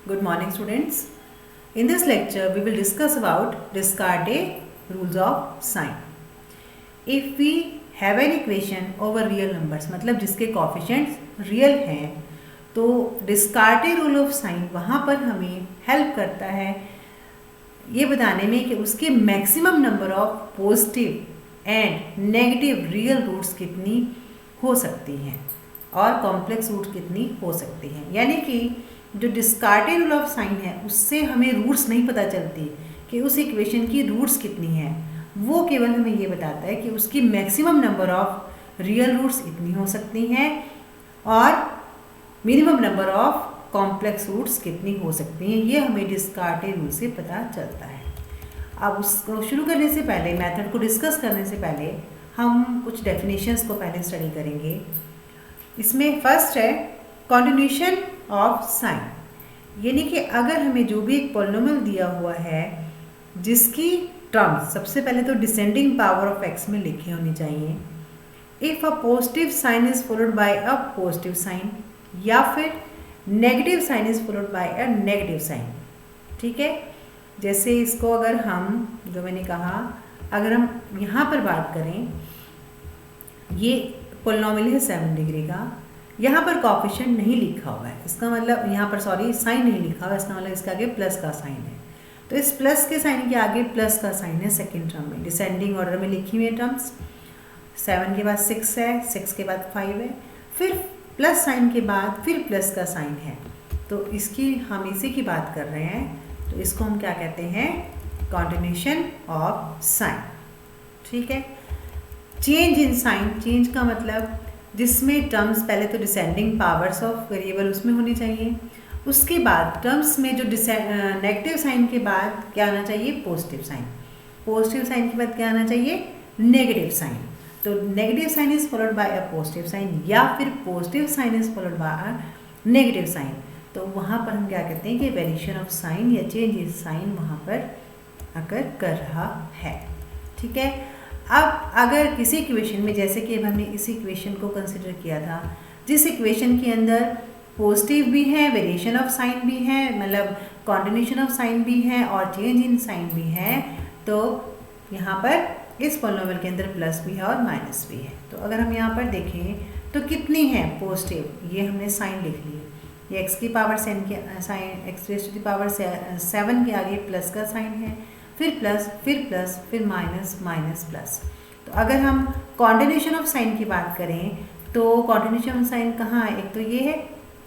Good morning, students. In this lecture, we will discuss about Descartes rules of sign. If we have an equation over real numbers, मतलब जिसके coefficients real हैं, तो Descartes rule of sign वहाँ पर हमें help करता है ये बताने में कि उसके maximum number of positive and negative real roots कितनी हो सकती हैं और कॉम्प्लेक्स रूट कितनी हो सकती हैं। यानी कि जो डिस्कार्टेड रूल ऑफ साइन है उससे हमें रूट्स नहीं पता चलती कि उस इक्वेशन की रूट्स कितनी हैं, वो केवल हमें ये बताता है कि उसकी maximum number of real roots इतनी हो सकती हैं और minimum number of complex roots कितनी हो सकती हैं। ये हमें डिस्कार्टेड रूल से पता चलता है। अब उसको शुरू करने से पहले, मेथड को डिस्कस करने से पहले हम कुछ डेफिनेशंस को पहले स्टडी करेंगे। इसमें फर्स्ट है कॉन्टिन्यूशन ऑफ साइन, यानी कि अगर हमें जो भी एक पॉलिनोमियल दिया हुआ है जिसकी टर्म्स सबसे पहले तो डिसेंडिंग पावर ऑफ एक्स में लिखी होनी चाहिए। If a positive sign is followed by a positive sign या फिर negative sign is followed by a negative sign. ठीक है, जैसे इसको अगर हम, जो मैंने कहा, अगर हम यहाँ पर बात करें, ये पॉलिनोमियल है 7 डिग्री का, यहाँ पर कोएफिशिएंट नहीं लिखा हुआ है, इसका मतलब यहाँ पर साइन नहीं लिखा हुआ है, इसका मतलब इसके आगे प्लस का साइन है। तो इस प्लस के साइन के आगे प्लस का साइन है सेकेंड टर्म में, डिसेंडिंग ऑर्डर में लिखी हुई है टर्म्स। 7 के बाद 6 है, 6 के बाद 5 है, फिर प्लस साइन के बाद फिर प्लस का साइन है। तो इसकी हम इसी की बात कर रहे हैं, तो इसको हम क्या कहते हैं, कॉन्टिन्यूशन ऑफ साइन। ठीक है, चेंज इन साइन, चेंज का मतलब जिसमें टर्म्स पहले तो डिसेंडिंग पावर्स ऑफ वेरिएबल उसमें होनी चाहिए, उसके बाद टर्म्स में जो नेगेटिव साइन के बाद क्या आना चाहिए, पॉजिटिव साइन, पॉजिटिव साइन के बाद क्या आना चाहिए, नेगेटिव साइन। तो negative sign is followed by a positive sign या फिर positive sign is followed by a negative sign. तो वहाँ पर हम क्या कहते हैं कि वेरिएशन ऑफ साइन या चेंज इन साइन वहाँ पर अकर कर रहा है। ठीक है, अब अगर किसी इक्वेशन में, जैसे कि अब हमने इस इक्वेशन को कंसिडर किया था, जिस इक्वेशन के अंदर पॉजिटिव भी है, वेरिएशन ऑफ साइन भी है, मतलब कॉन्टिन्यूशन ऑफ साइन भी है और चेंज इन साइन भी है, तो यहाँ पर इस पॉलिनोमियल के अंदर प्लस भी है और माइनस भी है। तो अगर हम यहाँ पर देखें तो कितनी है पॉजिटिव, ये हमने साइन लिख ली, ये एक्स की power sign, x raise to the power 7 के आगे प्लस का साइन है, फिर प्लस, फिर माइनस, माइनस, प्लस। तो अगर हम कॉन्टिन्यूशन ऑफ साइन की बात करें तो कॉन्टिन्यूशन ऑफ साइन कहाँ है, एक तो ये है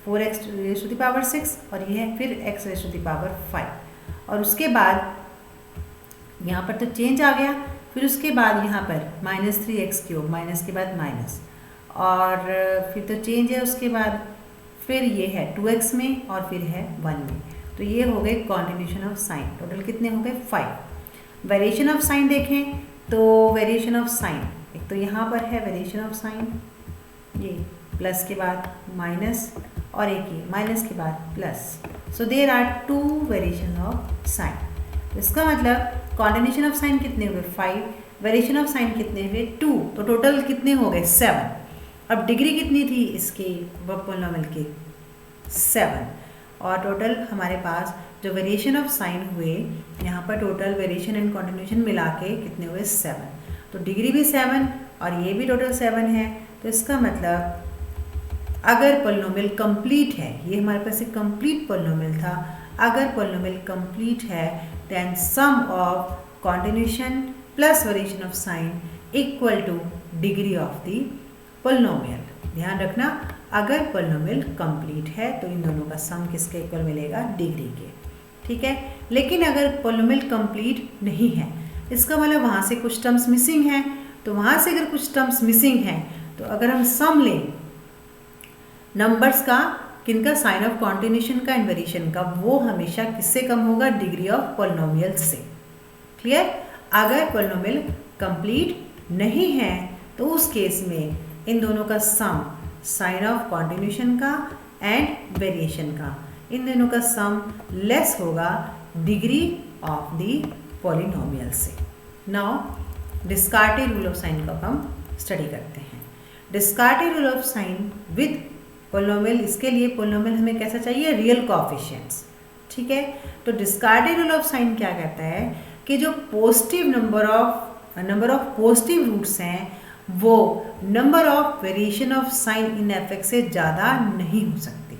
4x rays to the power 6 और ये है फिर x raise to the power 5, और उसके बाद यहाँ पर तो चेंज आ गया, फिर उसके बाद यहाँ पर -3x³ माइनस के बाद माइनस, और फिर तो चेंज है, उसके बाद फिर ये है 2x में और फिर है 1 में। तो ये हो गए कॉन्टिन्यूशन ऑफ साइन। टोटल कितने हो गए, 5। वेरिएशन ऑफ साइन देखें तो वेरिएशन ऑफ साइन, एक तो यहाँ पर है वेरिएशन ऑफ साइन, ये प्लस के बाद माइनस और एक ये माइनस के बाद plus. So there are 2 variation of sign. तो इसका मतलब कॉन्टिन्यूशन ऑफ साइन कितने हुए, 5, वेरिएशन ऑफ साइन कितने हुए, 2, तो टोटल कितने हो गए, 7। अब डिग्री कितनी थी इसकी पॉलिनोमियल की, 7, और टोटल हमारे पास जो वेरिएशन ऑफ साइन हुए यहाँ पर टोटल वेरिएशन एंड कॉन्टिन्यूशन मिला के कितने हुए, 7। तो डिग्री भी 7 और ये भी टोटल 7 है। तो इसका मतलब अगर पॉलिनोमियल कंप्लीट है, ये हमारे पास एक कंप्लीट पॉलिनोमियल था, अगर पॉलिनोमियल कंप्लीट है then sum of continuation plus variation of sign equal to degree of the polynomial। ध्यान रखना, अगर पॉलिनोमियल कंप्लीट है तो इन दोनों का सम किसके इक्वल मिलेगा, डिग्री के। ठीक है, लेकिन अगर पॉलिनोमियल कंप्लीट नहीं है, इसका मतलब वहाँ से कुछ टर्म्स मिसिंग हैं, तो वहाँ से अगर कुछ टर्म्स मिसिंग हैं तो अगर हम सम लें नंबर्स का, किनका, साइन ऑफ कॉन्टिन्यूशन का एंड वेरिएशन का, वो हमेशा किससे कम होगा, डिग्री ऑफ पॉलिनोमियल से। क्लियर, अगर पॉलिनोमियल कंप्लीट नहीं है तो उस केस में इन दोनों का सम, साइन ऑफ कॉन्टिन्यूशन का एंड वेरिएशन का, इन दोनों का सम लेस होगा डिग्री ऑफ द पॉलिनोमियल से। Now Descartes rule of sign का हम स्टडी करते हैं। Descartes rule of sign with polynomial, इसके लिए पोलिनोमियल हमें कैसा चाहिए, रियल कोएफिशिएंट्स। ठीक है। तो डिस्कार्डेड रूल ऑफ साइन क्या कहता है कि जो positive number of positive roots हैं वो number of variation of sign in f x से ज़्यादा नहीं हो सकती।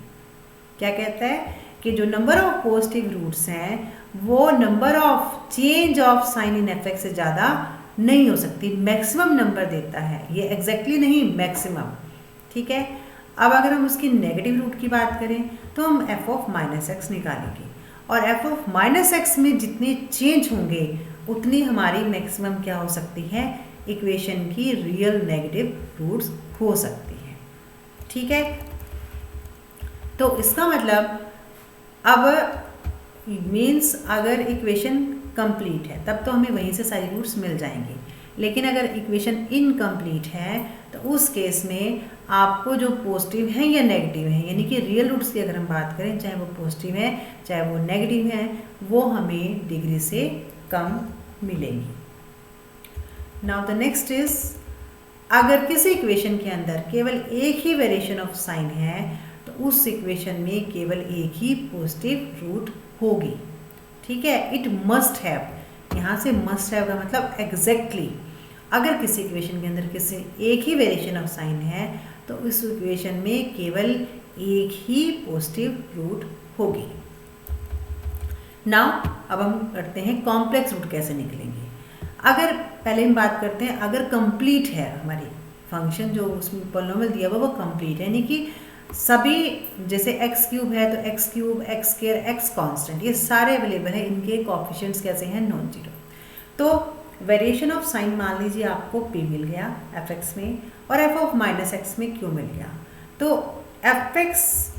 क्या कहता है कि जो नंबर ऑफ पॉजिटिव रूट्स हैं वो number of change of sign in f x से ज़्यादा नहीं हो सकती। मैक्सिमम नंबर देता है ये, एग्जैक्टली नहीं, मैक्सिमम। ठीक है। अब अगर हम उसकी नेगेटिव रूट की बात करें तो हम एफ ऑफ माइनस एक्स निकालेंगे और एफ ऑफ माइनस एक्स में जितने चेंज होंगे उतनी हमारी मैक्सिमम क्या हो सकती है, इक्वेशन की रियल नेगेटिव रूट्स हो सकती हैं। ठीक है। तो इसका मतलब अब मीन्स अगर इक्वेशन कंप्लीट है तब तो हमें वहीं से सारी रूट्स मिल जाएंगी, लेकिन अगर इक्वेशन इनकम्प्लीट है तो उस केस में आपको जो पॉजिटिव है या नेगेटिव है, यानी कि रियल रूट्स की अगर हम बात करें, चाहे वो पॉजिटिव है चाहे वो नेगेटिव है, वो हमें डिग्री से कम मिलेंगी। नाउ द नेक्स्ट इज, अगर किसी इक्वेशन के अंदर केवल एक ही वेरिएशन ऑफ साइन है तो उस इक्वेशन में केवल एक ही पॉजिटिव रूट होगी। ठीक है। इट मस्ट हैव, यहाँ से मस्ट हैव का मतलब एग्जैक्टली अगर किसी इक्वेशन के अंदर किसी एक ही वेरिएशन ऑफ साइन है तो इस इक्वेशन में केवल एक ही पॉजिटिव रूट होगी। नाउ अब हम करते हैं कॉम्प्लेक्स रूट कैसे निकलेंगे। अगर पहले हम बात करते हैं, अगर कंप्लीट है हमारी फंक्शन जो उसमें पॉलिनोमियल दिया हुआ वो कंप्लीट है, यानी कि सभी, जैसे एक्स क्यूब है तो x cube, x square, x constant, ये सारे अवेलेबल है, इनके कोएफिशिएंट्स कैसे हैं, नॉन जीरो। तो वेरिएशन ऑफ साइन मान लीजिए आपको p मिल गया एफ एक्स में और एफ ऑफ माइनस एक्स में q मिल गया, तो एफ एक्स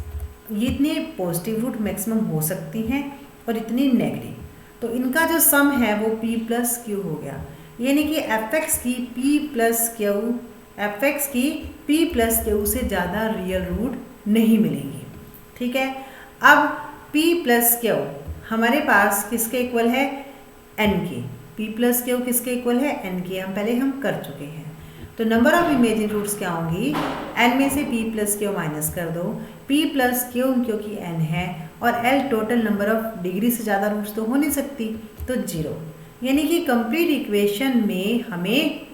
ये इतने पॉजिटिव रूट मैक्सिमम हो सकती हैं और इतनी नेगेटिव, तो इनका जो सम है वो p प्लस क्यू हो गया, यानी कि एफ एक्स की p plus Q, F x की p प्लस क्यू से ज़्यादा रियल रूट नहीं मिलेंगी। ठीक है। अब p प्लस क्यू हमारे पास किसके इक्वल है, n के, p प्लस क्यू किसके इक्वल है, n के, हम कर चुके हैं। तो नंबर ऑफ इमेजिन रूट्स क्या होंगी, n में से p प्लस क्यू माइनस कर दो, p प्लस क्यू क्योंकि n है और l total number of degree से ज़्यादा रूट्स तो हो नहीं सकती, तो 0, यानी कि कंप्लीट इक्वेशन में हमें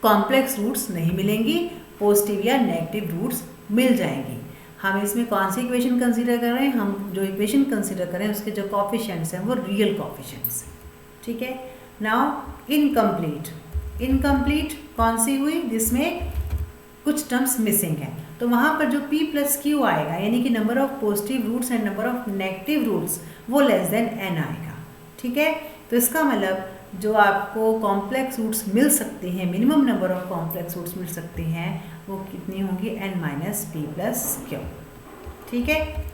कॉम्प्लेक्स रूट्स नहीं मिलेंगी, पॉजिटिव या नेगेटिव रूट्स मिल जाएंगी। हम इसमें कौन सी इक्वेशन कंसीडर कर रहे हैं, हम जो इक्वेशन कंसीडर कर रहे हैं उसके जो कोएफिशिएंट्स हैं वो रियल कोएफिशिएंट्स हैं। ठीक है। नाउ इनकम्प्लीट, इनकम्प्लीट कौन सी हुई, जिसमें कुछ टर्म्स मिसिंग है, तो वहाँ पर जो p प्लस क्यू आएगा, यानी कि number of positive roots and number of negative roots, वो लेस देन n आएगा। ठीक है। तो इसका मतलब जो आपको कॉम्प्लेक्स रूट्स मिल सकते हैं, minimum number of complex roots मिल सकते हैं, वो कितनी होंगी, n minus p plus q. ठीक है।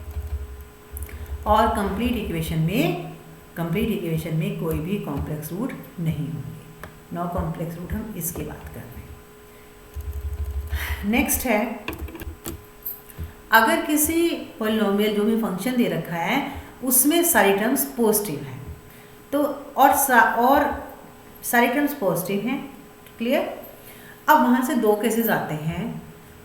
और कंप्लीट इक्वेशन में कोई भी कॉम्प्लेक्स रूट नहीं होंगे। नो कॉम्प्लेक्स रूट हम इसकी बात कर रहे हैं। नेक्स्ट है, अगर किसी पॉलिनोमियल जो भी फंक्शन दे रखा है उसमें सारी टर्म्स पॉजिटिव हैं, तो और सारी टर्म्स पॉजिटिव हैं, क्लियर। अब वहाँ से दो केसेस आते हैं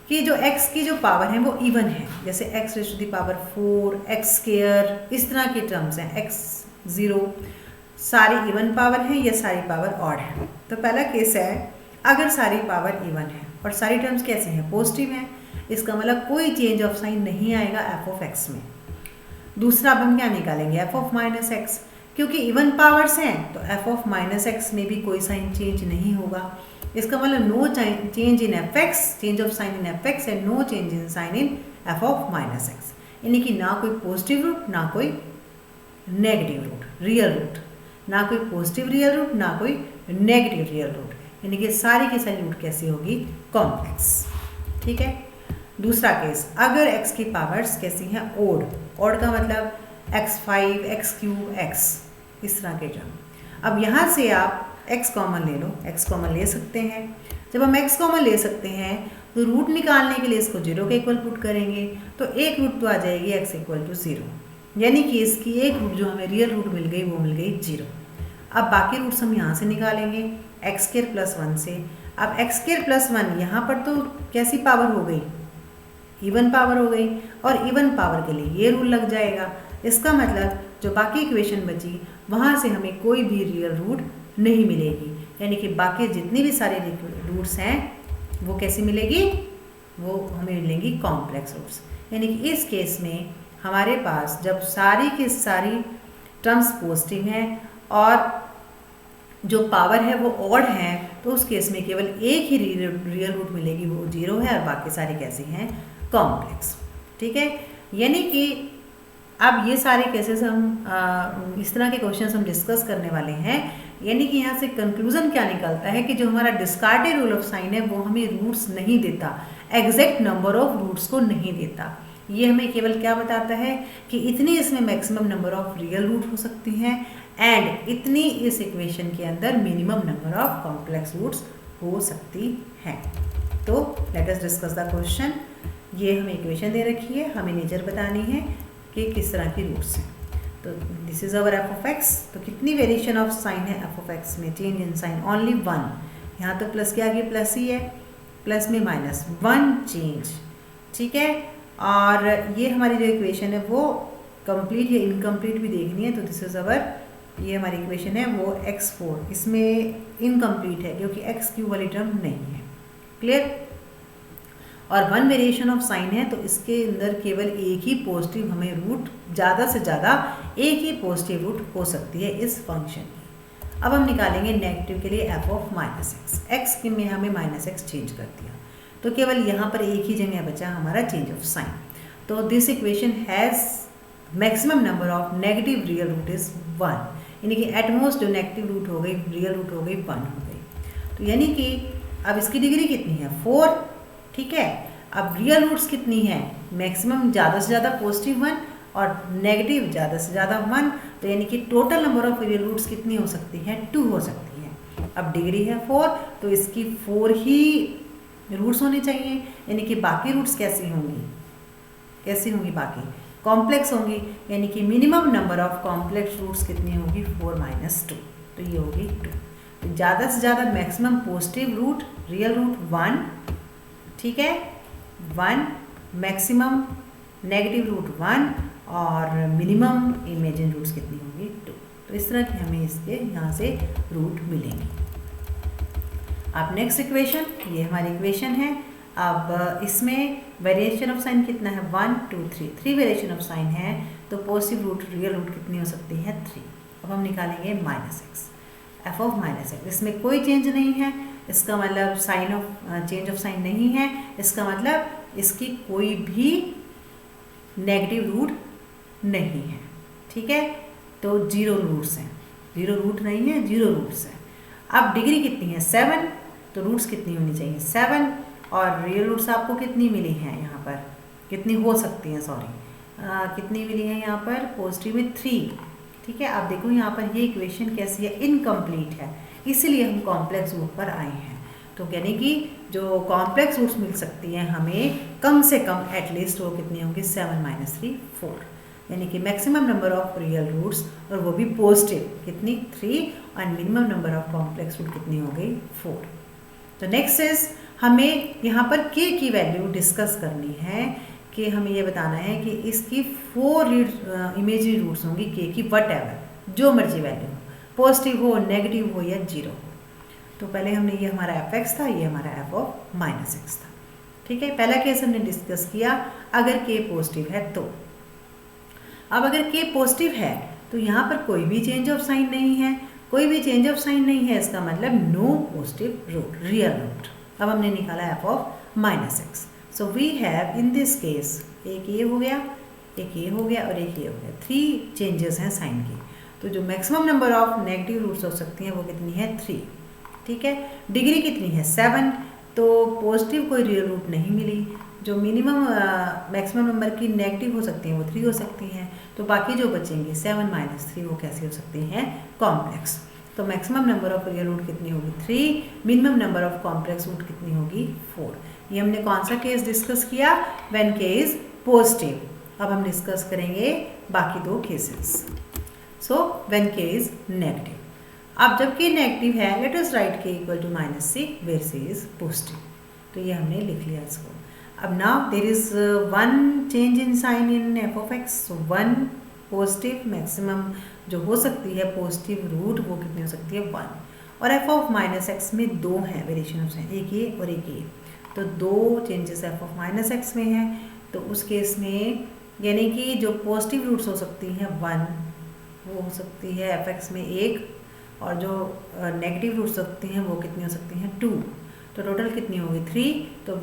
कि जो x की जो पावर है वो इवन है, जैसे x raise to the power 4, x square, इस तरह की टर्म्स हैं, x 0, सारी इवन पावर है या सारी पावर ऑड है। तो पहला केस है अगर सारी पावर इवन है और सारी टर्म्स कैसे हैं, पॉजिटिव हैं, इसका मतलब कोई चेंज ऑफ साइन नहीं आएगा एफ ऑफ एक्स में। दूसरा अब हम क्या निकालेंगे, एफ ऑफ माइनस एक्स, क्योंकि इवन पावर्स हैं तो एफ ऑफ माइनस एक्स में भी कोई साइन चेंज नहीं होगा, इसका मतलब no change in f x, change of sign in f x and no change in sign in f of minus x, यानी कि ना कोई पॉजिटिव रूट ना कोई नेगेटिव रूट, रियल रूट, ना कोई पॉजिटिव रियल रूट ना कोई नेगेटिव रियल रूट, यानी कि सारी की सारी रूट कैसी होगी, कॉम्प्लेक्स। ठीक है। दूसरा केस, अगर x की पावर्स कैसी हैं, ओड, ओड का मतलब x5, x3, x, इस तरह के टर्म। अब यहाँ से आप x कॉमन ले लो, x कॉमन ले सकते हैं। जब हम x कॉमन ले सकते हैं तो रूट निकालने के लिए इसको 0 के इक्वल पुट करेंगे, तो एक रूट तो आ जाएगी x इक्वल टू 0, यानी कि इसकी एक रूट जो हमें रियल रूट मिल गई वो मिल गई 0। अब बाकी रूट्स हम यहाँ से निकालेंगे एक्स स्क्वायर प्लस 1 से। अब एक्स स्क्वायर प्लस 1 यहाँ पर तो कैसी पावर हो गई, इवन पावर हो गई, और इवन पावर के लिए ये रूल लग जाएगा इसका मतलब जो बाकी इक्वेशन बची वहाँ से हमें कोई भी रियल रूट नहीं मिलेगी, यानी कि बाकी जितनी भी सारे रूट्स हैं वो कैसी मिलेगी, वो हमें मिलेंगी कॉम्प्लेक्स रूट्स। यानी कि इस केस में हमारे पास जब सारी की सारी टर्म्स पॉजिटिव हैं और जो पावर है वो ऑड है, तो उस केस में केवल एक ही रियल रूट मिलेगी, वो 0 है, और बाकी सारी कैसी हैं, कॉम्प्लेक्स। ठीक है, यानी कि अब ये सारे केसेस हम इस तरह के क्वेश्चंस हम डिस्कस करने वाले हैं। यानी कि यहाँ से कंक्लूजन क्या निकलता है कि जो हमारा डिस्कार्टेड रूल ऑफ साइन है वो हमें रूट्स नहीं देता, एग्जैक्ट नंबर ऑफ रूट्स को नहीं देता। ये हमें केवल क्या बताता है कि इतनी इसमें maximum number of real root हो सकती हैं एंड इतनी इस इक्वेशन के अंदर minimum number of complex roots हो सकती हैं। तो let us discuss the question. ये हमें इक्वेशन दे रखी है, हमें नेचर बतानी है कि किस तरह की रूट्स हैं। तो this is our F of x. तो कितनी वेरिएशन ऑफ साइन है एफ ऑफ एक्स में, चेंज इन साइन ओनली 1। यहाँ तो प्लस के आगे प्लस ही है, प्लस में -1 चेंज। ठीक है, और ये हमारी जो इक्वेशन है वो कंप्लीट या इनकम्प्लीट भी देखनी है। तो दिस इज अवर, ये हमारी इक्वेशन है वो x4, इसमें इनकम्प्लीट है क्योंकि x³ वाली टर्म नहीं है। क्लियर। और 1 वेरिएशन ऑफ साइन है, तो इसके अंदर केवल एक ही पॉजिटिव हमें रूट, ज़्यादा से ज़्यादा एक ही पॉजिटिव रूट हो सकती है इस फंक्शन की। अब हम निकालेंगे नेगेटिव के लिए f ऑफ -x। x में हमें -x चेंज कर दिया, तो केवल यहाँ पर एक ही जगह बचा हमारा चेंज ऑफ साइन। तो this equation has maximum number of negative real root is 1, यानी कि एटमोस्ट जो नेगेटिव रूट हो गई, रियल रूट हो गई 1 हो गई। तो यानी कि अब इसकी डिग्री कितनी है, 4। ठीक है, अब रियल रूट्स कितनी है, मैक्सिमम ज़्यादा से ज़्यादा पॉजिटिव 1 और नेगेटिव ज़्यादा से ज़्यादा 1। तो यानी कि total number of real roots कितनी हो सकती हैं, 2 हो सकती हैं। अब डिग्री है 4, तो इसकी 4 ही रूट्स होने चाहिए, यानी कि बाकी रूट्स कैसी होंगी, कैसी होंगी, बाकी कॉम्प्लेक्स होंगी। यानी कि minimum number of complex roots कितनी होगी, 4 - 2, तो ये होगी 2। तो ज़्यादा से ज़्यादा maximum positive root, real root 1, ठीक है, 1, मैक्सिमम नेगेटिव रूट 1 और मिनिमम इमेजिन रूट्स कितनी होंगी, 2। तो इस तरह की हमें इसके यहाँ से रूट मिलेंगे। अब नेक्स्ट इक्वेशन, ये हमारी इक्वेशन है। अब इसमें वेरिएशन ऑफ साइन कितना है, 1 2 3 वेरिएशन ऑफ साइन है, तो पॉजिटिव रूट, रियल रूट कितनी हो सकती है, 3। अब हम निकालेंगे -x, f ऑफ -x। इसमें कोई चेंज नहीं है, इसका मतलब sign of change of sign नहीं है, इसका मतलब इसकी कोई भी नेगेटिव रूट नहीं है। ठीक है, तो 0 रूट्स हैं, 0 रूट नहीं है, 0 रूट्स हैं। अब डिग्री कितनी है, 7, तो रूट्स कितनी होनी चाहिए, 7, और रियल रूट्स आपको कितनी मिली हैं यहाँ पर, कितनी हो सकती हैं, सॉरी कितनी मिली है यहाँ पर, पॉजिटिव में 3। ठीक है, आप देखो यहाँ पर ये इक्वेशन कैसी है, इनकम्प्लीट है, इसीलिए हम कॉम्प्लेक्स रूट पर आए हैं। तो यानी कि जो कॉम्प्लेक्स रूट्स मिल सकती हैं हमें, कम से कम एटलीस्ट वो कितनी होंगी, 7 - 3 4, यानी कि maximum number of real roots, और वो भी पॉजिटिव कितनी, 3, और minimum number of complex root कितनी हो गई, 4। तो नेक्स्ट इज, हमें यहाँ पर k की वैल्यू डिस्कस करनी है कि हमें ये बताना है कि इसकी 4 इमेजरी रूट्स होंगी k की, वट एवर जो मर्जी वैल्यू हो, पॉजिटिव हो, नेगेटिव हो या 0 हो। तो पहले हमने, ये हमारा f(x) था, ये हमारा f ऑफ -x था। ठीक है, पहला केस हमने डिस्कस किया अगर k पॉजिटिव है तो। अब अगर k पॉजिटिव है तो यहाँ पर कोई भी चेंज ऑफ साइन नहीं है, कोई भी चेंज ऑफ साइन नहीं है, इसका मतलब no positive root, real root. अब हमने निकाला f of -x। So we have in this case, एक ये हो गया, एक ये हो गया और एक ये हो गया, 3 चेंजेस हैं साइन की। तो जो maximum number of negative roots हो सकती हैं वो कितनी है, 3। ठीक है, डिग्री कितनी है, 7, तो पॉजिटिव कोई रियल रूट नहीं मिली। जो मिनिमम मैक्सिमम नंबर की नेगेटिव हो सकती हैं वो 3 हो सकती हैं, तो बाकी जो बचेंगी 7 - 3 वो कैसी हो सकती हैं, कॉम्प्लेक्स। तो maximum number of real root कितनी होगी, 3, minimum number of complex root कितनी होगी, 4। ये हमने कौन सा केस डिस्कस किया, व्हेन k इज पॉजिटिव। अब हम डिस्कस करेंगे बाकी 2 cases. So when k is negative. अब जब k नेगेटिव है, let us write k equal to -c where c is positive. तो ये हमने लिख लिया इसको। अब now there is 1 change in sign in f of x, so 1 positive maximum जो हो सकती है पॉजिटिव रूट वो कितनी हो सकती है 1। और एफ ऑफ माइनस एक्स में दो हैं वेरिएशन ऑफ साइन, एक ये और एक ये, तो दो changes F of minus x में हैं। तो उस केस में यानी कि जो पॉजिटिव रूट्स हो सकती हैं 1 वो हो सकती है एफ एक्स में 1, और जो नेगेटिव रूट्स सकती हैं वो कितनी हो सकती हैं 2। तो टोटल कितनी होगी 3, तो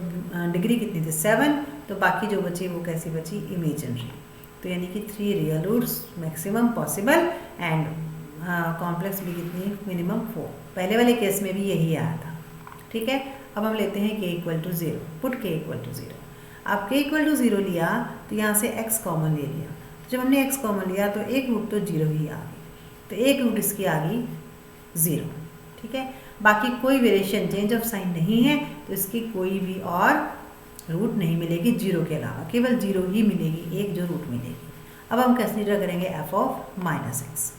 डिग्री कितनी थी 7, तो बाकी जो बची वो कैसी बची इमेजिनरी। तो यानी कि 3 real roots maximum possible and complex भी कितनी मिनिमम 4। पहले वाले केस में भी यही आया था। ठीक है, अब हम लेते हैं k equal to 0, put k equal to 0। अब k इक्वल टू 0 लिया तो यहाँ से x कॉमन ले लिया, तो जब हमने x कॉमन लिया तो एक रूट तो 0 ही आ गई, तो एक रूट इसकी आ गई 0। ठीक है, बाकी कोई वेरिएशन चेंज ऑफ साइन नहीं है, तो इसकी कोई भी और रूट नहीं मिलेगी 0 के अलावा, केवल 0 ही मिलेगी, एक जो रूट मिलेगी। अब हम कंसीडर करेंगे एफ ऑफ माइनस एक्स।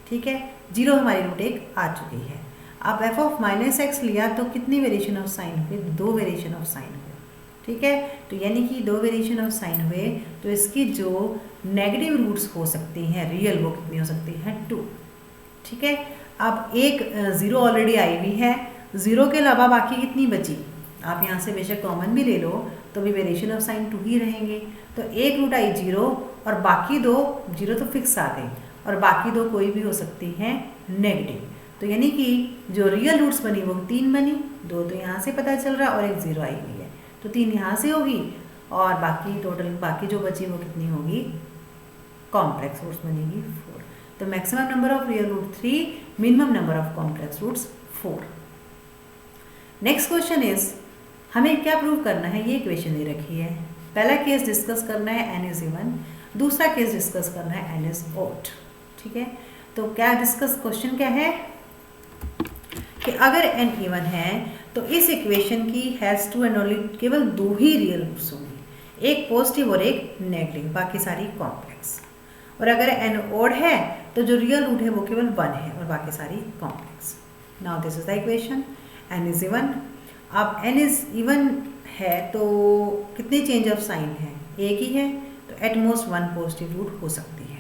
ठीक है, 0 हमारी रूट 1 आ चुकी है। अब एफ ऑफ माइनस एक्स लिया तो कितनी वेरिएशन ऑफ साइन हुए, 2 वेरिएशन ऑफ साइन हुए। ठीक है, तो यानी कि 2 वेरिएशन ऑफ साइन हुए, तो इसकी जो नेगेटिव रूट्स हो सकती हैं रियल वो कितनी हो सकती हैं 2। ठीक है, अब एक 0 ऑलरेडी आई हुई है, 0 के अलावा बाकी कितनी बची, आप यहाँ से बेशक कॉमन भी ले लो तो भी वेरिएशन ऑफ साइन 2 ही रहेंगे। तो एक रूट आई 0 और बाकी दो 0 तो फिक्स आ गई, और बाकी दो कोई भी हो सकती हैं नेगेटिव। तो यानी कि जो रियल रूट्स बनी वो 3 बनी, 2 तो यहाँ से पता चल रहा और एक 0 आई हुई है, तो 3 यहाँ से होगी, और बाकी टोटल बाकी जो बची वो कितनी होगी कॉम्प्लेक्स रूट्स बनेगी 4। तो maximum number of real root 3, minimum number of complex roots 4। Next question is हमें क्या प्रूव करना है, ये इक्वेशन दे रखी है। पहला केस डिस्कस करना है n इज इवन, दूसरा केस डिस्कस करना है n इज ऑड। ठीक है, तो क्या डिस्कस क्वेश्चन क्या है कि अगर n इवन है तो इस इक्वेशन की हैज़ टू एंड ओनली केवल 2 ही रियल रूट्स होंगी, एक पॉजिटिव और एक नेगेटिव, बाकी सारी कॉम्प्लेक्स। और अगर n ऑड है तो जो रियल रूट है वो केवल 1 है और बाकी सारी complex. Now this is the equation, n is even. अब n इज इवन है तो कितने चेंज ऑफ साइन है, एक ही है, तो एट मोस्ट 1 पॉजिटिव रूट हो सकती है,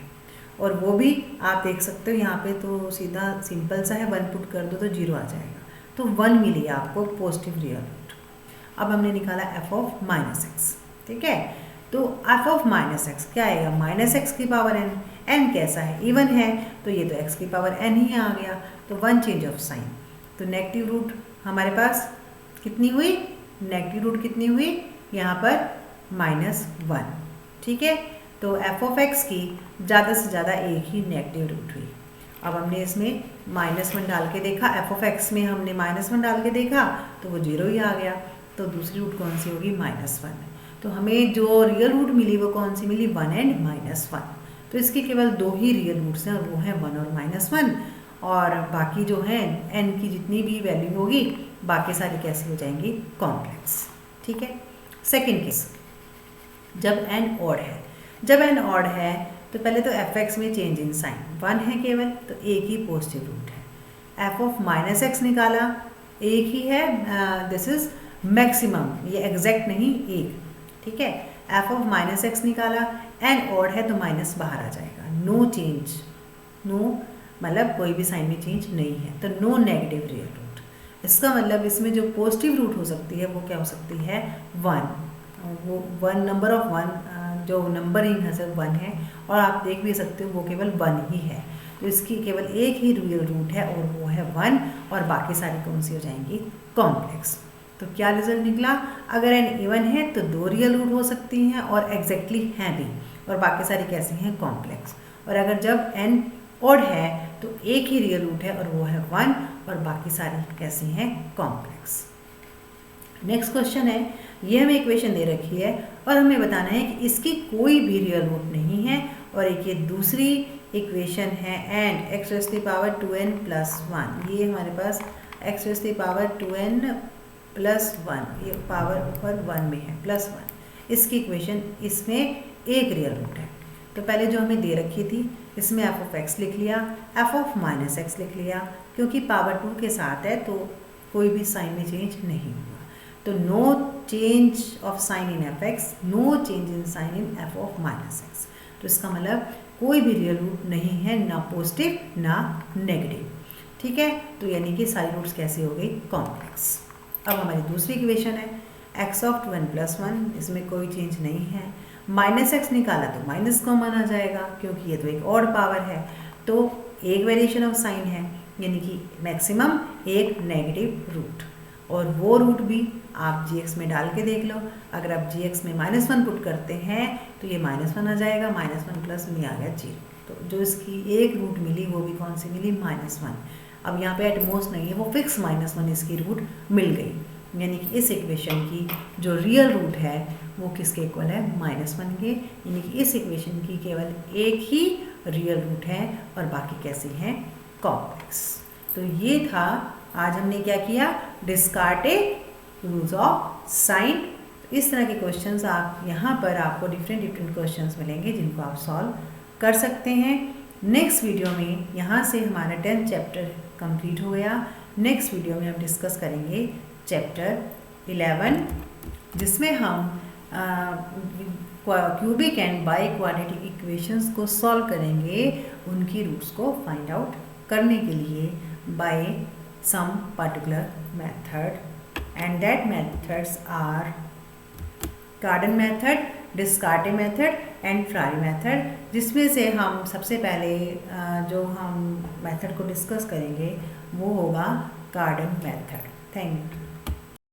और वो भी आप देख सकते हो यहाँ पे तो सीधा सिंपल सा है, 1 पुट कर दो तो 0 आ जाएगा, तो 1 मिली आपको पॉजिटिव रियल रूट। अब हमने निकाला एफ ऑफ माइनस एक्स। ठीक है, तो एफ ऑफ माइनस एक्स क्या आएगा, माइनस एक्स की पावर n, n कैसा है इवन है, तो ये तो x की पावर n ही आ गया, तो 1 चेंज ऑफ साइन, तो नेगेटिव रूट हमारे पास कितनी हुई, नेगेटिव रूट कितनी हुई यहाँ पर -1। ठीक है, तो एफ ऑफ एक्स की ज़्यादा से ज़्यादा एक ही नेगेटिव रूट हुई। अब हमने इसमें -1 डाल के देखा, एफ ऑफ एक्स में हमने -1 डाल के देखा तो वो 0 ही आ गया, तो दूसरी रूट कौन सी होगी -1। तो हमें जो रियल रूट मिली वो कौन सी मिली, 1 एंड -1। तो इसकी केवल 2 ही रियल रूट्स हैं और वो हैं 1 और -1, और बाकी जो है n की जितनी भी वैल्यू होगी बाकी सारी कैसी हो जाएंगी कॉम्प्लेक्स। ठीक है, सेकंड केस, जब n ऑड है, जब n ऑड है तो पहले तो एफ एक्स में चेंज इन साइन 1 है केवल, तो एक ही पॉजिटिव रूट है। एफ ऑफ माइनस एक्स निकाला, एक ही है, दिस इज मैक्सिमम, ये एग्जैक्ट नहीं एक। ठीक है, एफ ऑफ माइनस एक्स निकाला, n ऑड है तो माइनस बाहर आ जाएगा, नो चेंज, नो मतलब कोई भी साइन में चेंज नहीं है, तो नो नेगेटिव रियल रूट। इसका मतलब इसमें जो पॉजिटिव रूट हो सकती है वो क्या हो सकती है 1, वो 1 नंबर ऑफ 1 जो नंबर ही यहाँ से 1 है, और आप देख भी सकते हो वो केवल 1 ही है, तो इसकी केवल एक ही रियल रूट है और वो है 1, और बाकी सारी कौन सी हो जाएंगी कॉम्प्लेक्स। तो क्या रिजल्ट निकला, अगर n इवन है तो 2 रियल रूट हो सकती हैं और एग्जैक्टली हैं भी, और बाकी सारी कैसी हैं कॉम्प्लेक्स। और अगर जब n ऑड है तो एक ही रियल रूट है और वो है 1, और बाकी सारी कैसी हैं कॉम्प्लेक्स। नेक्स्ट क्वेश्चन है, ये हमें इक्वेशन दे रखी है और हमें बताना है कि इसकी कोई भी रियल रूट नहीं है, और एक ये दूसरी इक्वेशन है and x raise to the power 2n + 1, ये हमारे पास x raise to the power 2n + 1, ये पावर ऊपर 1 में है +1, इसकी इक्वेशन, इसमें एक रियल रूट है। तो पहले जो हमें दे रखी थी इसमें एफ ऑफ एक्स लिख लिया, एफ ऑफ माइनस एक्स लिख लिया, क्योंकि पावर 2 के साथ है तो कोई भी साइन में चेंज नहीं हुआ, तो no change of sign in f x, no change in sign in f of minus x. तो इसका मतलब कोई भी रियल रूट नहीं है, ना पॉजिटिव ना नेगेटिव। ठीक है, तो यानी कि सारी रूट्स कैसे हो गई, कॉम्प्लेक्स। अब हमारी दूसरी इक्वेशन है x ऑफ 2n + 1, इसमें कोई चेंज नहीं है। -x निकाला तो माइनस कॉमन आ जाएगा क्योंकि ये तो एक ऑड पावर है, तो एक वेरिएशन ऑफ साइन है, यानी कि मैक्सिमम एक नेगेटिव रूट, और वो रूट भी आप gx में डाल के देख लो। अगर आप gx में -1 पुट करते हैं तो ये -1 आ जाएगा, -1 प्लस में आ गया 0, तो जो इसकी एक रूट मिली वो भी कौन सी मिली, -1। अब यहाँ पे एटमोस्ट नहीं है, वो फिक्स -1 इसकी रूट मिल गई, यानी कि इस इक्वेशन की जो रियल रूट है वो किसके इक्वल है, -1 के, यानी कि इस इक्वेशन की केवल एक ही रियल रूट है और बाकी कैसी हैं, कॉम्प्लेक्स। तो ये था, आज हमने क्या किया, डिस्कार्टेड रूल्स ऑफ साइन। इस तरह के क्वेश्चंस आप यहाँ पर आपको डिफरेंट क्वेश्चंस मिलेंगे जिनको आप सॉल्व कर सकते हैं। नेक्स्ट वीडियो में यहाँ से हमारा 10th चैप्टर कंप्लीट हो गया। नेक्स्ट वीडियो में हम डिस्कस करेंगे चैप्टर 11, जिसमें हम cubic and biquadratic equations को सॉल्व करेंगे, उनकी रूट्स को फाइंड आउट करने के लिए by some particular method, and that methods are Cardan method, Descartes method and Ferrari method, जिसमें से हम सबसे पहले जो हम मेथड को डिस्कस करेंगे वो होगा कार्डन मेथड। Thank you.